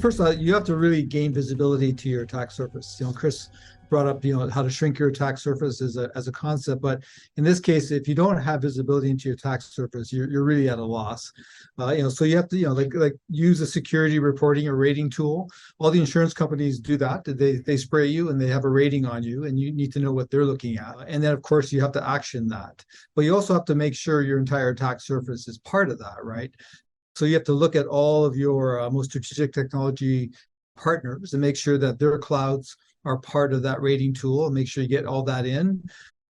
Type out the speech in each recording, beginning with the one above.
First of all, you have to really gain visibility to your attack surface. Chris brought up, how to shrink your attack surface as a concept, but in this case, if you don't have visibility into your attack surface, you're really at a loss. So you have to, like use a security reporting or rating tool. All the insurance companies do that. They spray you and they have a rating on you, and you need to know what they're looking at. And then, of course, you have to action that. But you also have to make sure your entire attack surface is part of that, right? So you have to look at all of your most strategic technology partners and make sure that their clouds are part of that rating tool, and make sure you get all that in.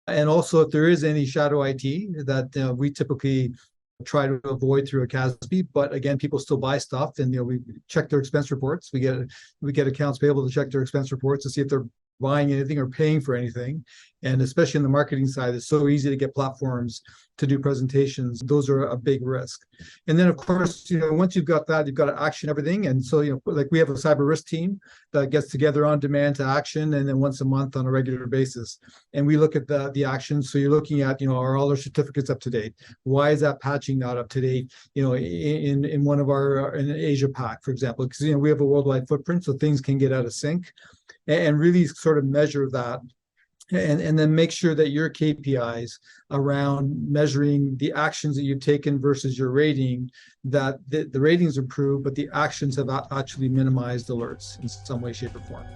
And also, if there is any shadow IT that we typically try to avoid through a CASB, but again, people still buy stuff, and we check their expense reports. We get accounts payable to check their expense reports to see if they're buying anything or paying for anything. And especially in the marketing side, it's so easy to get platforms to do presentations. Those are a big risk. And then, of course, once you've got that, you've got to action everything. And so, like we have a cyber risk team that gets together on demand to action, and then once a month on a regular basis. And we look at the actions. So you're looking at, are all our certificates up to date? Why is that patching not up to date? In one of our, in Asia Pac, for example, because, we have a worldwide footprint, so things can get out of sync, and really sort of measure that. And then make sure that your KPIs around measuring the actions that you've taken versus your rating, that the ratings improve, but the actions have actually minimized alerts in some way, shape, or form.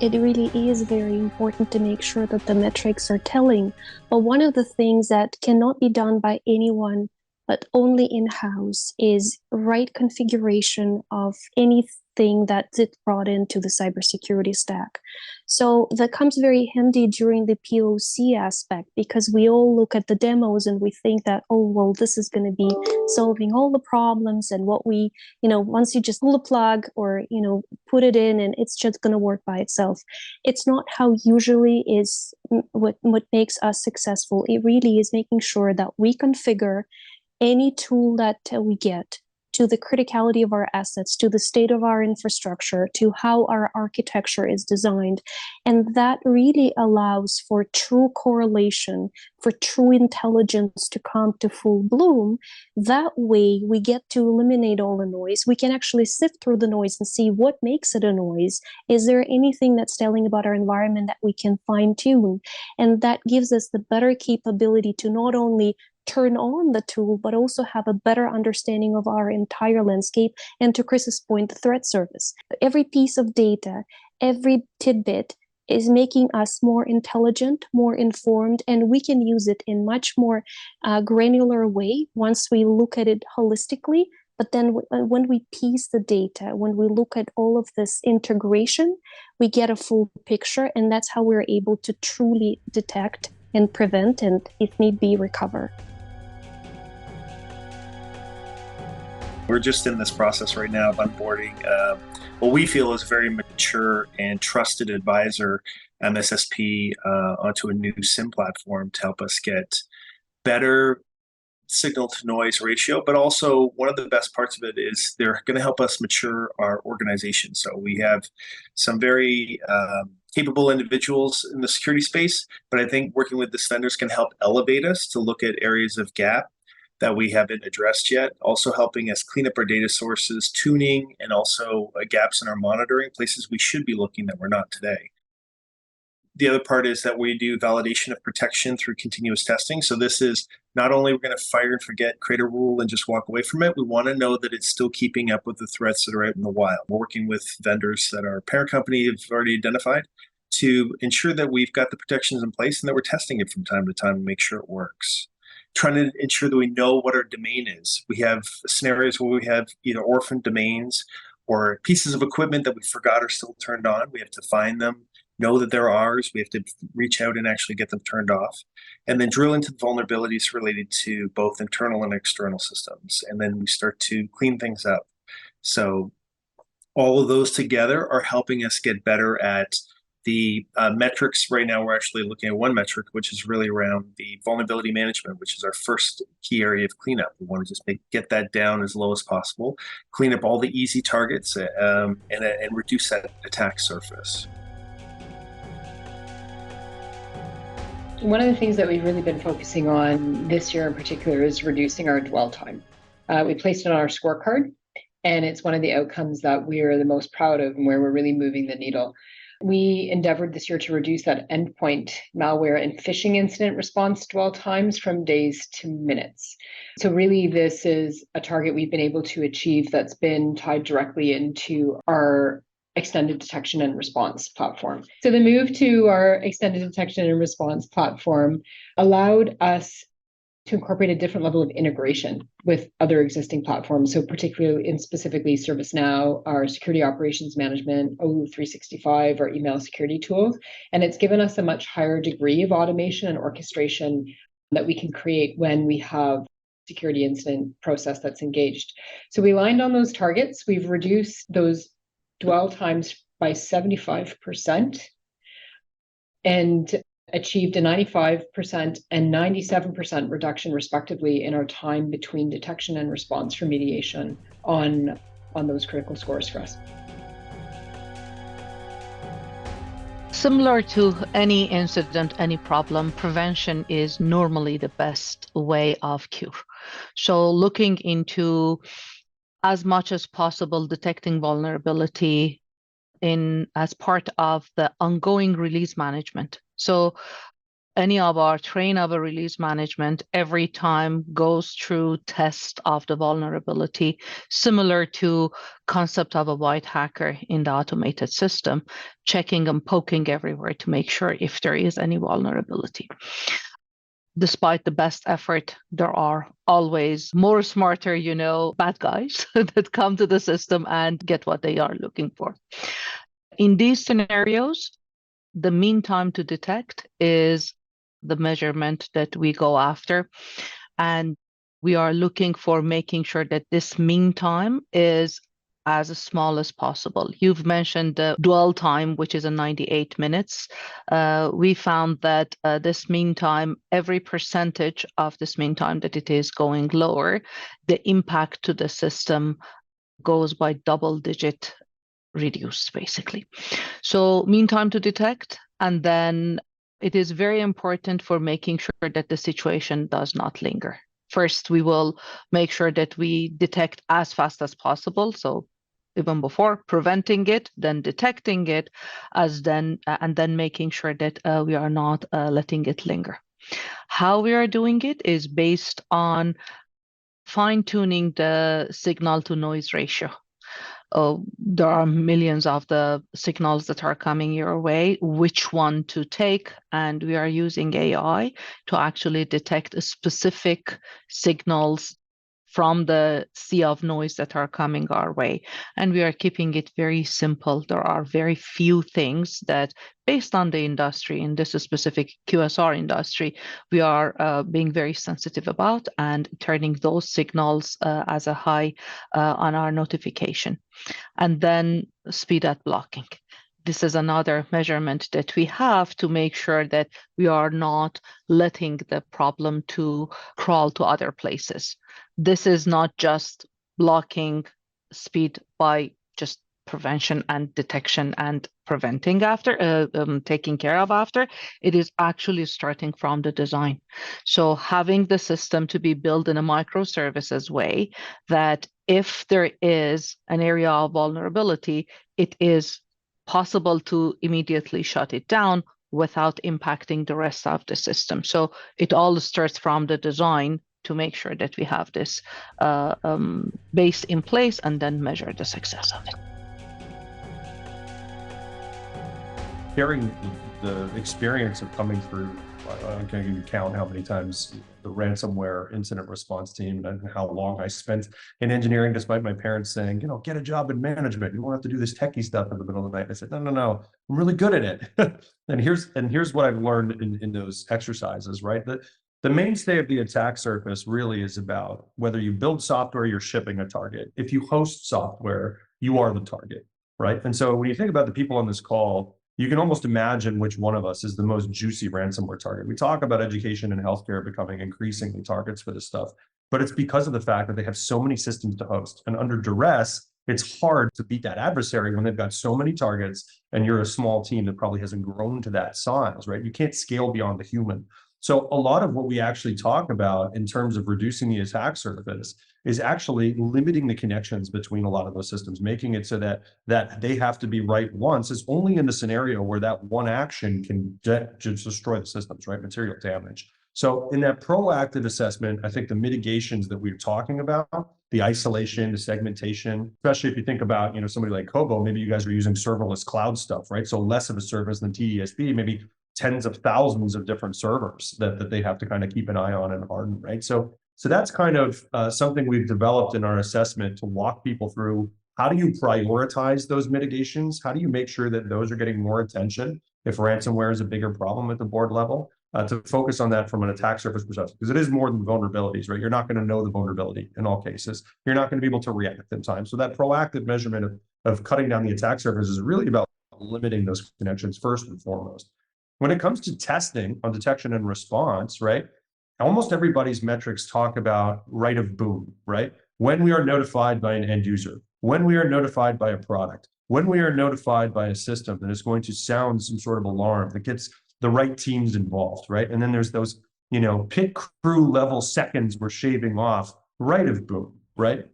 It really is very important to make sure that the metrics are telling. But one of the things that cannot be done by anyone, but only in-house, is right configuration of anything that's brought into the cybersecurity stack. So that comes very handy during the POC aspect, because we all look at the demos and we think that, oh, well, this is going to be solving all the problems, and what we, once you just pull the plug or, put it in, and it's just going to work by itself. It's not how usually is what makes us successful. It really is making sure that we configure any tool that we get to the criticality of our assets, to the state of our infrastructure, to how our architecture is designed. And that really allows for true correlation, for true intelligence to come to full bloom. That way, we get to eliminate all the noise. We can actually sift through the noise and see what makes it a noise. Is there anything that's telling about our environment that we can fine tune? And that gives us the better capability to not only turn on the tool, but also have a better understanding of our entire landscape. And to Chris's point, the threat surface. Every piece of data, every tidbit is making us more intelligent, more informed, and we can use it in much more granular way once we look at it holistically. But then when we piece the data, when we look at all of this integration, we get a full picture, and that's how we're able to truly detect and prevent, and if need be, recover. We're just in this process right now of onboarding what we feel is a very mature and trusted advisor, MSSP, onto a new SIM platform to help us get better signal to noise ratio. But also, one of the best parts of it is they're going to help us mature our organization. So we have some very capable individuals in the security space, but I think working with this vendors can help elevate us to look at areas of gap that we haven't addressed yet, also helping us clean up our data sources, tuning, and also gaps in our monitoring, places we should be looking that we're not today. The other part is that we do validation of protection through continuous testing. So this is not only we're going to fire and forget, create a rule and just walk away from it. We want to know that it's still keeping up with the threats that are out in the wild. We're working with vendors that our parent company have already identified to ensure that we've got the protections in place and that we're testing it from time to time to make sure it works. Trying to ensure that we know what our domain is. We have scenarios where we have either orphaned domains or pieces of equipment that we forgot are still turned on. We have to find them, know that they're ours. We have to reach out and actually get them turned off, and then drill into the vulnerabilities related to both internal and external systems. And then we start to clean things up. So all of those together are helping us get better at the metrics. Right now, we're actually looking at one metric, which is really around the vulnerability management, which is our first key area of cleanup. We want to just get that down as low as possible, clean up all the easy targets, and reduce that attack surface. One of the things that we've really been focusing on this year in particular is reducing our dwell time. We placed it on our scorecard, and it's one of the outcomes that we're the most proud of and where we're really moving the needle. We endeavored this year to reduce that endpoint malware and phishing incident response dwell times from days to minutes. So really, this is a target we've been able to achieve that's been tied directly into our extended detection and response platform. So the move to our extended detection and response platform allowed us to incorporate a different level of integration with other existing platforms. So particularly in specifically ServiceNow, our security operations management, O365, our email security tools. And it's given us a much higher degree of automation and orchestration that we can create when we have security incident process that's engaged. So we aligned on those targets. We've reduced those dwell times by 75%. And achieved a 95% and 97% reduction, respectively, in our time between detection and response remediation on those critical scores for us. Similar to any incident, any problem, prevention is normally the best way of cure. So looking into, as much as possible, detecting vulnerability as part of the ongoing release management. So any of our train of a release management every time goes through test of the vulnerability, similar to concept of a white hacker in the automated system, checking and poking everywhere to make sure if there is any vulnerability. Despite the best effort, there are always more smarter, bad guys that come to the system and get what they are looking for. In these scenarios, the mean time to detect is the measurement that we go after. And we are looking for making sure that this mean time is as small as possible. You've mentioned the dwell time, which is 98 minutes. We found that this mean time, every percentage of this mean time that it is going lower, the impact to the system goes by double-digit reduced, basically. So mean time to detect, and then it is very important for making sure that the situation does not linger. First, we will make sure that we detect as fast as possible. So even before preventing it, then detecting it, and then making sure that we are not letting it linger. How we are doing it is based on fine-tuning the signal to noise ratio. There are millions of the signals that are coming your way, which one to take, and we are using AI to actually detect specific signals from the sea of noise that are coming our way. And we are keeping it very simple. There are very few things that, based on the industry, in this specific QSR industry, we are being very sensitive about and turning those signals as a high on our notification. And then speed at blocking. This is another measurement that we have to make sure that we are not letting the problem to crawl to other places. This is not just blocking speed by just prevention and detection and preventing after, taking care of after. It is actually starting from the design. So having the system to be built in a microservices way that if there is an area of vulnerability, it is possible to immediately shut it down without impacting the rest of the system. So it all starts from the design to make sure that we have this base in place and then measure the success of it. Hearing the experience of coming through, I can't even count how many times the ransomware incident response team and how long I spent in engineering, despite my parents saying, get a job in management. You won't have to do this techie stuff in the middle of the night. I said, no, I'm really good at it. and here's what I've learned in those exercises, right? The mainstay of the attack surface really is about whether you build software, you're shipping a target. If you host software, you are the target, right? And so when you think about the people on this call, you can almost imagine which one of us is the most juicy ransomware target. We talk about education and healthcare becoming increasingly targets for this stuff, but it's because of the fact that they have so many systems to host. And under duress, it's hard to beat that adversary when they've got so many targets and you're a small team that probably hasn't grown to that size, right? You can't scale beyond the human. So a lot of what we actually talk about in terms of reducing the attack surface is actually limiting the connections between a lot of those systems, making it so that they have to be right once is only in the scenario where that one action can just destroy the systems, right? Material damage. So in that proactive assessment, I think the mitigations that we're talking about, the isolation, the segmentation, especially if you think about, somebody like Kobo, maybe you guys are using serverless cloud stuff, right? So less of a service than TDSP, maybe tens of thousands of different servers that they have to kind of keep an eye on and harden, right? So that's kind of something we've developed in our assessment to walk people through. How do you prioritize those mitigations? How do you make sure that those are getting more attention if ransomware is a bigger problem at the board level? To focus on that from an attack surface perspective, because it is more than vulnerabilities, right? You're not going to know the vulnerability in all cases. You're not going to be able to react in time. So that proactive measurement of cutting down the attack surface is really about limiting those connections first and foremost. When it comes to testing on detection and response, right? Almost everybody's metrics talk about right of boom, right? When we are notified by an end user, when we are notified by a product, when we are notified by a system that is going to sound some sort of alarm that gets the right teams involved, right? And then there's those, pit crew level seconds we're shaving off right of boom, right?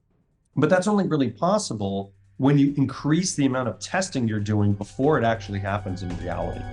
But that's only really possible when you increase the amount of testing you're doing before it actually happens in reality.